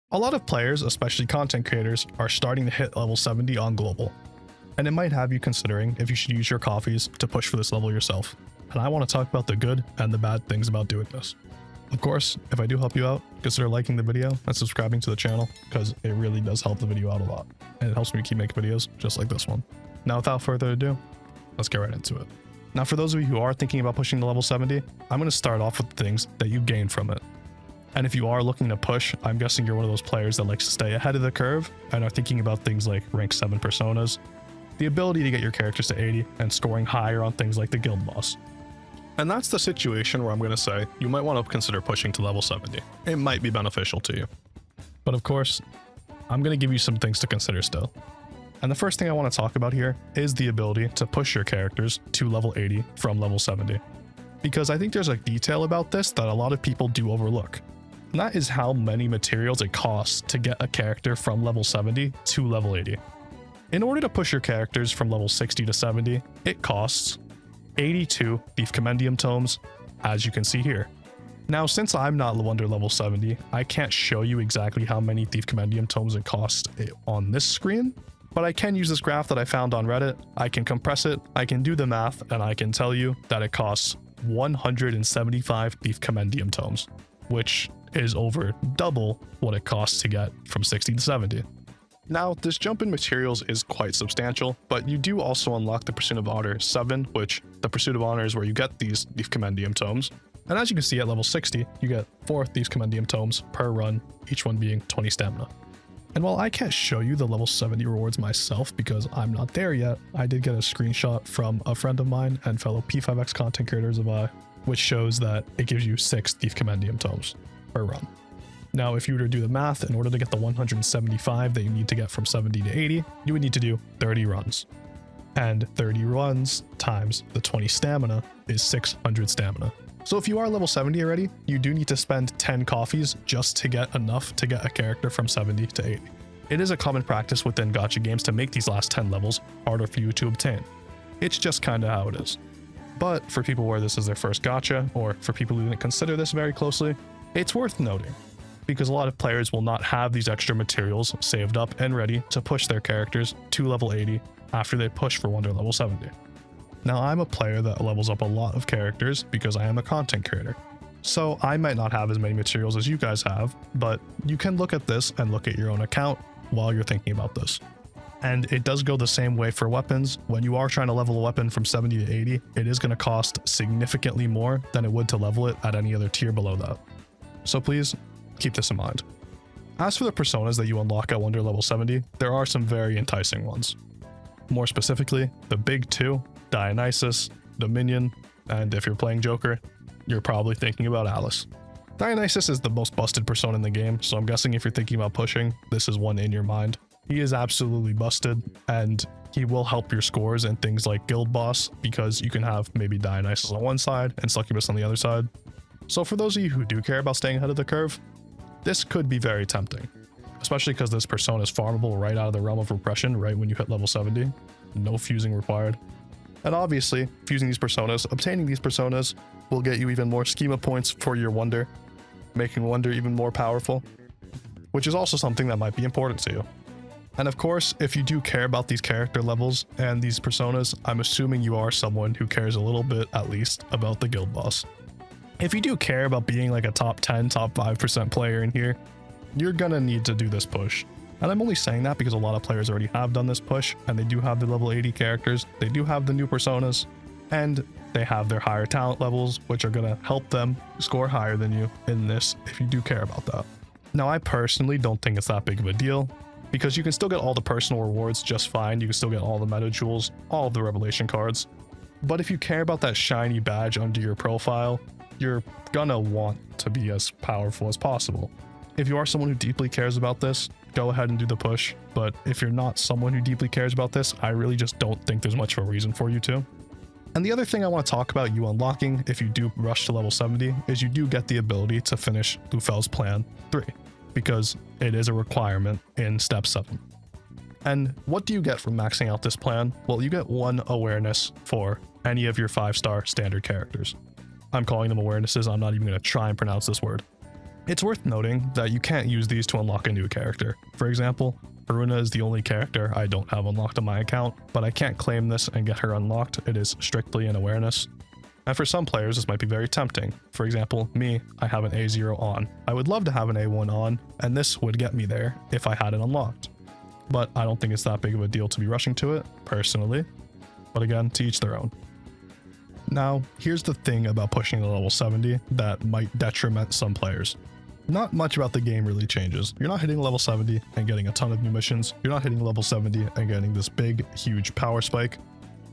A lot of players, especially content creators, are starting to hit level 70 on global, and it might have you considering if you should use your coffees to push for this level yourself. And I want to talk about the good and the bad things about doing this. Of course, if I do help you out, consider liking the video and subscribing to the channel, because it really does help the video out a lot, and it helps me keep making videos just like this one. Now, without further ado, let's get right into it. Now, for those of you who are thinking about pushing to level 70, I'm going to start off with the things that you gain from it. And if you are looking to push, I'm guessing you're one of those players that likes to stay ahead of the curve and are thinking about things like rank 7 personas, the ability to get your characters to 80, and scoring higher on things like the guild boss. And that's the situation where I'm going to say you might want to consider pushing to level 70. It might be beneficial to you. But of course, I'm going to give you some things to consider still. And the first thing I want to talk about here is the ability to push your characters to level 80 from level 70. Because I think there's a detail about this that a lot of people do overlook. And that is how many materials it costs to get a character from level 70 to level 80. In order to push your characters from level 60 to 70, it costs 82 Thief Compendium Tomes, as you can see here. Now, since I'm not under level 70, I can't show you exactly how many Thief Compendium Tomes it costs on this screen, but I can use this graph that I found on Reddit. I can compress it, I can do the math, and I can tell you that it costs 175 Thief Compendium Tomes, which is over double what it costs to get from 60 to 70. Now, this jump in materials is quite substantial, but you do also unlock the Pursuit of Honor 7, which the Pursuit of Honor is where you get these Thief Compendium Tomes. And as you can see at level 60, you get 4 Thief Compendium Tomes per run, each one being 20 stamina. And while I can't show you the level 70 rewards myself because I'm not there yet, I did get a screenshot from a friend of mine and fellow P5X content creators of I, which shows that it gives you 6 Thief Compendium Tomes per run. Now, if you were to do the math, in order to get the 175 that you need to get from 70 to 80, you would need to do 30 runs. And 30 runs times the 20 stamina is 600 stamina. So if you are level 70 already, you do need to spend 10 coffees just to get enough to get a character from 70 to 80. It is a common practice within gacha games to make these last 10 levels harder for you to obtain. It's just kinda how it is. But for people where this is their first gacha, or for people who didn't consider this very closely, it's worth noting, because a lot of players will not have these extra materials saved up and ready to push their characters to level 80 after they push for Wonder level 70. Now, I'm a player that levels up a lot of characters because I am a content creator. So I might not have as many materials as you guys have, but you can look at this and look at your own account while you're thinking about this. And it does go the same way for weapons. When you are trying to level a weapon from 70 to 80, it is going to cost significantly more than it would to level it at any other tier below that. So please, keep this in mind. As for the personas that you unlock at Wonder level 70, there are some very enticing ones. More specifically, the big two, Dionysus, Dominion, and if you're playing Joker, you're probably thinking about Alice. Dionysus is the most busted persona in the game, so I'm guessing if you're thinking about pushing, this is one in your mind. He is absolutely busted, and he will help your scores in things like Guild Boss, because you can have maybe Dionysus on one side and Succubus on the other side. So for those of you who do care about staying ahead of the curve, this could be very tempting, especially because this persona is farmable right out of the realm of repression right when you hit level 70. No fusing required. And obviously, fusing these personas, obtaining these personas, will get you even more schema points for your Wonder, making Wonder even more powerful, which is also something that might be important to you. And of course, if you do care about these character levels and these personas, I'm assuming you are someone who cares a little bit, at least, about the guild boss. If you do care about being like a top 10, top 5% player in here, you're gonna need to do this push. And I'm only saying that because a lot of players already have done this push, and they do have the level 80 characters, they do have the new personas, and they have their higher talent levels, which are gonna help them score higher than you in this if you do care about that. Now, I personally don't think it's that big of a deal, because you can still get all the personal rewards just fine, you can still get all the meta jewels, all of the revelation cards. But if you care about that shiny badge under your profile, you're gonna want to be as powerful as possible. If you are someone who deeply cares about this, go ahead and do the push. But if you're not someone who deeply cares about this, I really just don't think there's much of a reason for you to. And the other thing I want to talk about you unlocking if you do rush to level 70 is you do get the ability to finish Lufels Plan III, because it is a requirement in step 7. And what do you get from maxing out this plan? Well, you get 1 awareness for any of your 5-star standard characters. I'm calling them awarenesses, I'm not even going to try and pronounce this word. It's worth noting that you can't use these to unlock a new character. For example, Haruna is the only character I don't have unlocked on my account, but I can't claim this and get her unlocked. It is strictly an awareness. And for some players, this might be very tempting. For example, me, I have an A0 on. I would love to have an A1 on, and this would get me there if I had it unlocked. But I don't think it's that big of a deal to be rushing to it, personally. But again, to each their own. Now, here's the thing about pushing to level 70 that might detriment some players. Not much about the game really changes. You're not hitting level 70 and getting a ton of new missions. You're not hitting level 70 and getting this big, huge power spike.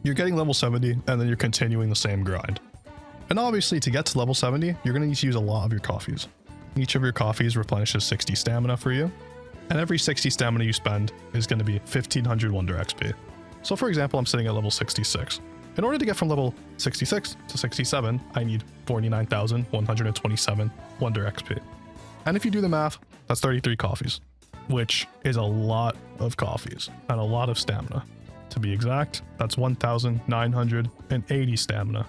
You're getting level 70 and then you're continuing the same grind. And obviously to get to level 70, you're going to need to use a lot of your coffees. Each of your coffees replenishes 60 stamina for you. And every 60 stamina you spend is going to be 1500 Wonder XP. So for example, I'm sitting at level 66. In order to get from level 66 to 67, I need 49,127 Wonder XP. And if you do the math, that's 33 coffees, which is a lot of coffees and a lot of stamina. To be exact, that's 1,980 stamina.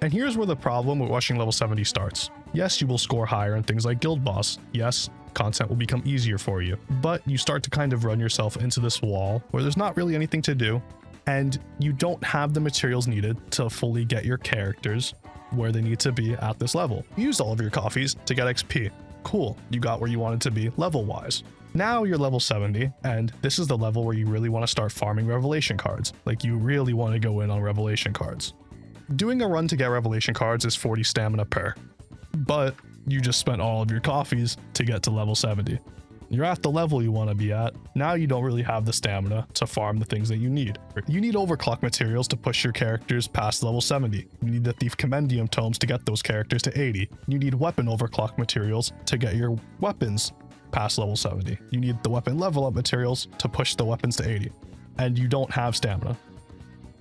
And here's where the problem with rushing level 70 starts. Yes, you will score higher in things like Guild Boss. Yes, content will become easier for you, but you start to kind of run yourself into this wall where there's not really anything to do, and you don't have the materials needed to fully get your characters where they need to be at this level. You used all of your coffees to get XP. Cool, you got where you wanted to be level-wise. Now you're level 70, and this is the level where you really want to start farming revelation cards. Like, you really want to go in on revelation cards. Doing a run to get revelation cards is 40 stamina per, but you just spent all of your coffees to get to level 70. You're at the level you want to be at. Now you don't really have the stamina to farm the things that you need. You need overclock materials to push your characters past level 70. You need the Thief Commendium tomes to get those characters to 80. You need weapon overclock materials to get your weapons past level 70. You need the weapon level up materials to push the weapons to 80. And you don't have stamina.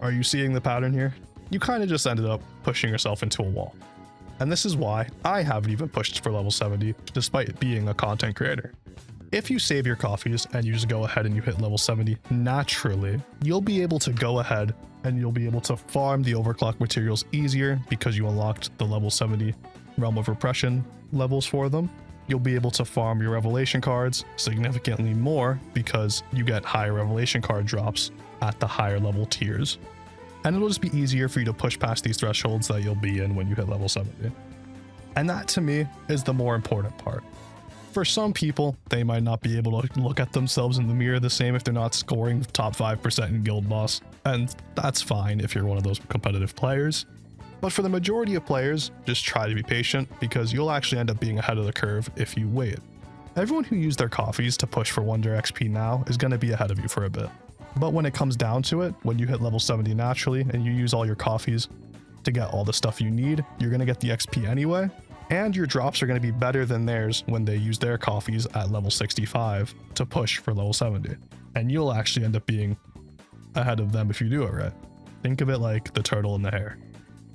Are you seeing the pattern here? You kind of just ended up pushing yourself into a wall. And this is why I haven't even pushed for level 70 despite being a content creator. If you save your coffees and you just go ahead and you hit level 70 naturally, you'll be able to go ahead and you'll be able to farm the overclock materials easier because you unlocked the level 70 Realm of Repression levels for them. You'll be able to farm your revelation cards significantly more because you get higher revelation card drops at the higher level tiers. And it'll just be easier for you to push past these thresholds that you'll be in when you hit level 70. And that to me is the more important part. For some people, they might not be able to look at themselves in the mirror the same if they're not scoring top 5% in Guild Boss, and that's fine if you're one of those competitive players. But for the majority of players, just try to be patient because you'll actually end up being ahead of the curve if you wait. Everyone who used their coffees to push for Wonder XP now is going to be ahead of you for a bit. But when it comes down to it, when you hit level 70 naturally and you use all your coffees to get all the stuff you need, you're going to get the XP anyway. And your drops are going to be better than theirs when they use their coffees at level 65 to push for level 70. And you'll actually end up being ahead of them if you do it right. Think of it like the turtle and the hare.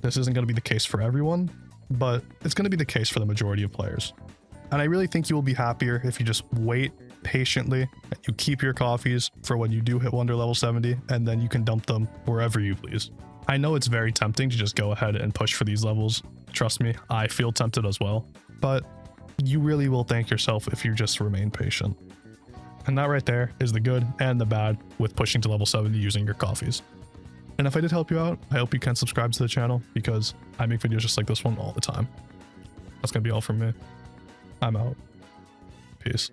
This isn't going to be the case for everyone, but it's going to be the case for the majority of players. And I really think you will be happier if you just wait patiently, and you keep your coffees for when you do hit Wonder level 70, and then you can dump them wherever you please. I know it's very tempting to just go ahead and push for these levels. Trust me, I feel tempted as well, but you really will thank yourself if you just remain patient. And that right there is the good and the bad with pushing to level 70 using your coffees. And if I did help you out, I hope you can subscribe to the channel because I make videos just like this one all the time. That's gonna be all from me. I'm out. Peace.